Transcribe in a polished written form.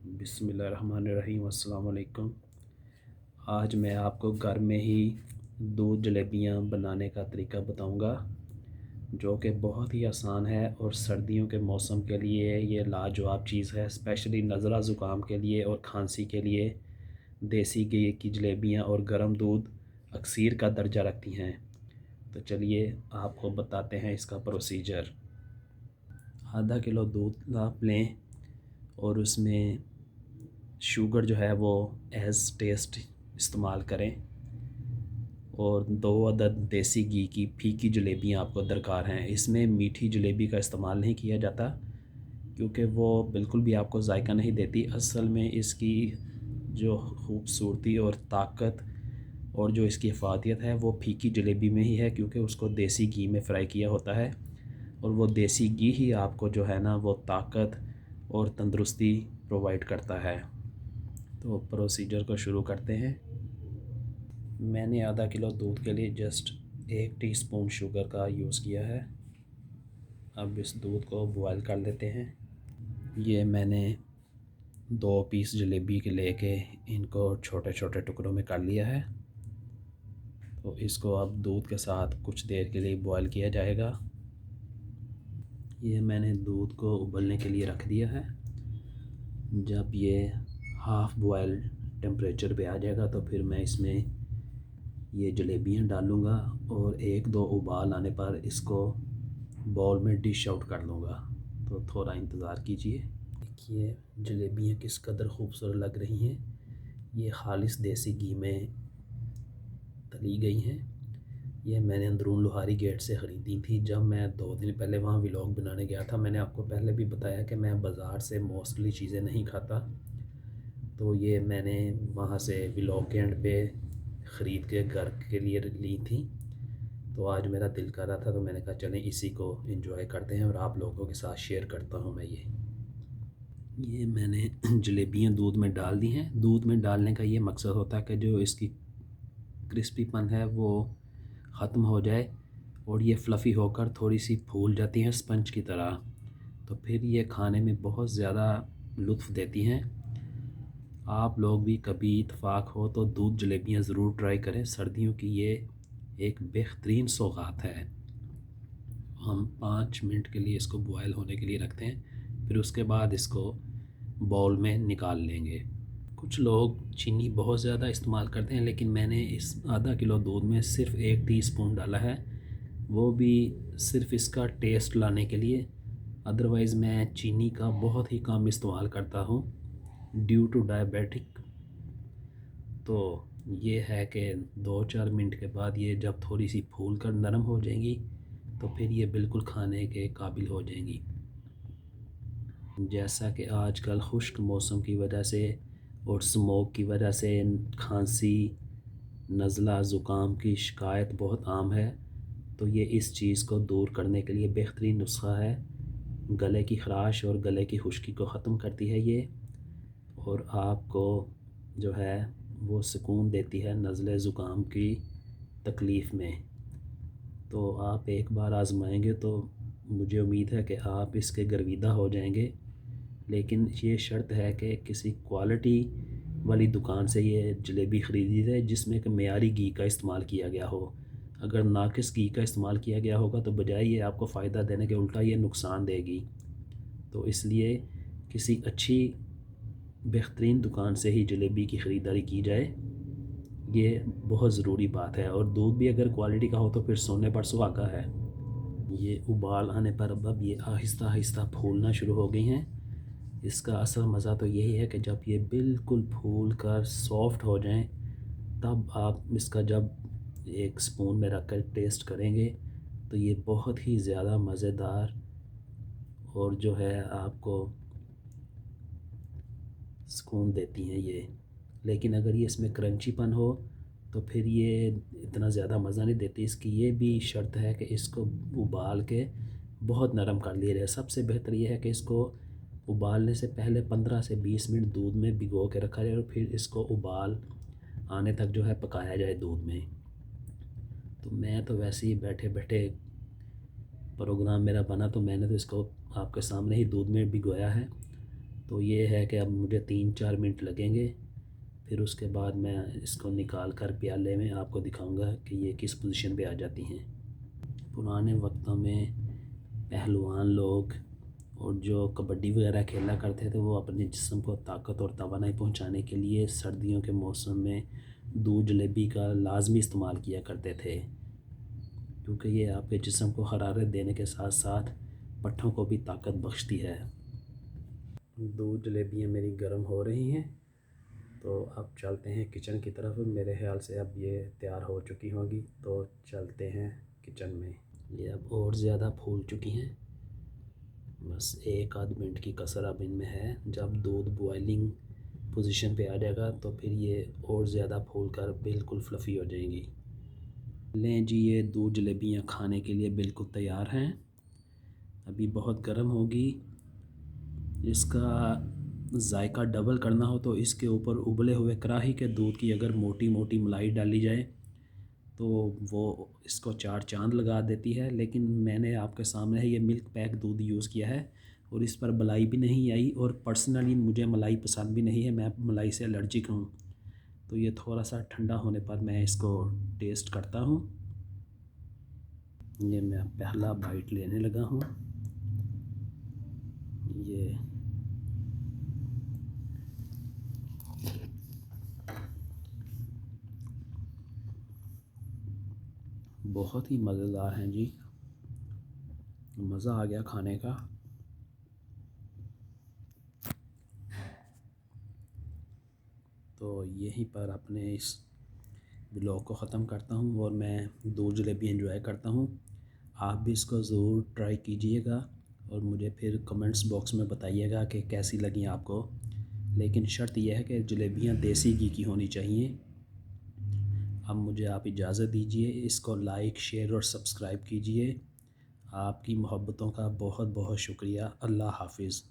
बिस्मिल्लाहिर्रहमानिर्रहीम। अस्सलाम वालेकुम। आज मैं आपको घर में ही दूध जलेबियाँ बनाने का तरीका बताऊंगा, जो कि बहुत ही आसान है और सर्दियों के मौसम के लिए ये लाजवाब चीज़ है। स्पेशली नज़ला ज़ुकाम के लिए और खांसी के लिए देसी घी की जलेबियाँ और गर्म दूध अक्सीर का दर्जा रखती हैं। तो चलिए आपको बताते हैं इसका प्रोसीजर। आधा किलो दूध आप लें और उसमें शुगर जो है वो एज़ टेस्ट इस्तेमाल करें, और 2 अदद देसी घी की फीकी जलेबियाँ आपको दरकार हैं। इसमें मीठी जलेबी का इस्तेमाल नहीं किया जाता क्योंकि वो बिल्कुल भी आपको जायका नहीं देती। असल में इसकी जो खूबसूरती और ताकत और जो इसकी अफादियत है वो फीकी जलेबी में ही है, क्योंकि उसको देसी घी में फ्राई किया होता है और वो देसी घी ही आपको जो है ना वो ताकत और तंदुरुस्ती प्रोवाइड करता है। तो प्रोसीजर को शुरू करते हैं। मैंने आधा किलो दूध के लिए जस्ट 1 टीस्पून शुगर का यूज़ किया है। अब इस दूध को बॉयल कर लेते हैं। ये मैंने 2 पीस जलेबी के लेके इनको छोटे छोटे टुकड़ों में कर लिया है। तो इसको अब दूध के साथ कुछ देर के लिए बॉयल किया जाएगा। ये मैंने दूध को उबलने के लिए रख दिया है। जब ये हाफ़ बॉयल टेम्परेचर पे आ जाएगा तो फिर मैं इसमें ये जलेबियाँ डालूँगा और 1-2 उबाल आने पर इसको बाउल में डिश आउट कर लूँगा। तो थोड़ा इंतज़ार कीजिए। देखिए जलेबियाँ किस कदर खूबसूरत लग रही हैं। ये खालिस देसी घी में तली गई हैं। ये मैंने अंदरून लोहारी गेट से ख़रीदी थी। जब मैं 2 दिन पहले वहाँ व्लॉग बनाने गया था, मैंने आपको पहले भी बताया कि मैं बाज़ार से मोस्टली चीज़ें नहीं खाता। तो ये मैंने वहाँ से व्लॉग के एंड पे ख़रीद के घर के लिए ली थी। तो आज मेरा दिल कर रहा था तो मैंने कहा चलें इसी को एंजॉय करते हैं और आप लोगों के साथ शेयर करता हूँ मैं ये मैंने जलेबियाँ दूध में डाल दी हैं। दूध में डालने का ये मकसद होता है कि जो इसकी क्रिस्पीपन है वो ख़त्म हो जाए और ये फ्लफ़ी होकर थोड़ी सी फूल जाती हैं स्पंज की तरह। तो फिर ये खाने में बहुत ज़्यादा लुत्फ़ देती हैं। आप लोग भी कभी इत्तेफाक हो तो दूध जलेबियाँ ज़रूर ट्राई करें। सर्दियों की ये एक बेहतरीन सौगात है। हम 5 मिनट के लिए इसको बॉयल होने के लिए रखते हैं, फिर उसके बाद इसको बाउल में निकाल लेंगे। कुछ लोग चीनी बहुत ज़्यादा इस्तेमाल करते हैं, लेकिन मैंने इस आधा किलो दूध में सिर्फ़ 1 टीस्पून डाला है, वो भी सिर्फ़ इसका टेस्ट लाने के लिए। अदरवाइज़ मैं चीनी का बहुत ही कम इस्तेमाल करता हूँ ड्यू टू डायबिटिक। तो ये है कि 2-4 मिनट के बाद ये जब थोड़ी सी फूल कर नरम हो जाएंगी तो फिर ये बिल्कुल खाने के काबिल हो जाएंगी। जैसा कि आजकल खुश्क मौसम की वजह से और स्मोक की वजह से खांसी, नज़ला, ज़ुकाम की शिकायत बहुत आम है। तो ये इस चीज़ को दूर करने के लिए बेहतरीन नुस्खा है। गले की ख़राश और गले की खुश्की को ख़त्म करती है ये, और आपको जो है वो सुकून देती है नज़ले ज़ुकाम की तकलीफ़ में। तो आप एक बार आज़माएंगे तो मुझे उम्मीद है कि आप इसके गर्विदा हो जाएंगे। लेकिन ये शर्त है कि किसी क्वालिटी वाली दुकान से ये जलेबी ख़रीदी जाए जिसमें कि मेयारी घी का इस्तेमाल किया गया हो। अगर नाकिस घी का इस्तेमाल किया गया होगा तो बजाय ये आपको फ़ायदा देने के उल्टा ये नुकसान देगी। तो इसलिए किसी अच्छी बेहतरीन दुकान से ही जलेबी की ख़रीदारी की जाए, ये बहुत ज़रूरी बात है। और दूध भी अगर क्वालिटी का हो तो फिर सोने पर सुहागा है। ये उबाल आने पर अब ये आहिस्ता आहिस्ता फूलना शुरू हो गई हैं। इसका असल मज़ा तो यही है कि जब ये बिल्कुल फूल कर सॉफ़्ट हो जाएं तब आप इसका जब एक स्पून में रख कर टेस्ट करेंगे तो ये बहुत ही ज़्यादा मज़ेदार और जो है आपको सुकून देती हैं ये। लेकिन अगर ये इसमें क्रंचीपन हो तो फिर ये इतना ज़्यादा मज़ा नहीं देती। इसकी ये भी शर्त है कि इसको उबाल के बहुत नरम कर लिया जाए। सबसे बेहतर ये है कि इसको उबालने से पहले 15 से 20 मिनट दूध में भिगो के रखा जाए और फिर इसको उबाल आने तक जो है पकाया जाए दूध में। तो मैं तो वैसे ही बैठे बैठे प्रोग्राम मेरा बना तो मैंने तो इसको आपके सामने ही दूध में भिगोया है। तो ये है कि अब मुझे 3-4 मिनट लगेंगे, फिर उसके बाद मैं इसको निकाल कर प्याले में आपको दिखाऊंगा कि ये किस पोजीशन पे आ जाती हैं। पुराने वक्तों में पहलवान लोग और जो कबड्डी वगैरह खेला करते थे वो अपने जिस्म को ताकत और तवानाई पहुंचाने के लिए सर्दियों के मौसम में दूध जलेबी का लाजमी इस्तेमाल किया करते थे, क्योंकि ये आपके जिस्म को हरारत देने के साथ साथ पट्ठों को भी ताकत बख्शती है। दूध जलेबियाँ मेरी गर्म हो रही हैं, तो अब चलते हैं किचन की तरफ। मेरे ख्याल से अब ये तैयार हो चुकी होंगी, तो चलते हैं किचन में। ये अब और ज़्यादा फूल चुकी हैं, बस 1 आध मिनट की कसर अब इनमें है। जब दूध बॉइलिंग पोजीशन पे आ जाएगा तो फिर ये और ज़्यादा फूल कर बिल्कुल फ्लफ़ी हो जाएंगी। लें जी, ये दूध जलेबियाँ खाने के लिए बिल्कुल तैयार हैं। अभी बहुत गर्म होगी। इसका जायका डबल करना हो तो इसके ऊपर उबले हुए कढ़ाई के दूध की अगर मोटी मोटी मलाई डाली जाए तो वो इसको 4 चांद लगा देती है। लेकिन मैंने आपके सामने ये मिल्क पैक दूध यूज़ किया है और इस पर मलाई भी नहीं आई, और पर्सनली मुझे मलाई पसंद भी नहीं है, मैं मलाई से एलर्जिक हूँ। तो ये थोड़ा सा ठंडा होने पर मैं इसको टेस्ट करता हूँ। ये मैं पहला बाइट लेने लगा हूँ। ये बहुत ही मज़ेदार हैं जी, मज़ा आ गया खाने का। तो यहीं पर अपने इस ब्लॉग को ख़त्म करता हूँ और मैं दूध जलेबी एंजॉय करता हूँ। आप भी इसको ज़रूर ट्राई कीजिएगा और मुझे फिर कमेंट्स बॉक्स में बताइएगा कि कैसी लगी आपको। लेकिन शर्त यह है कि जलेबियाँ देसी घी की होनी चाहिए। अब मुझे आप इजाज़त दीजिए, इसको लाइक शेयर और सब्सक्राइब कीजिए। आपकी मोहब्बतों का बहुत बहुत शुक्रिया। अल्लाह हाफ़िज़।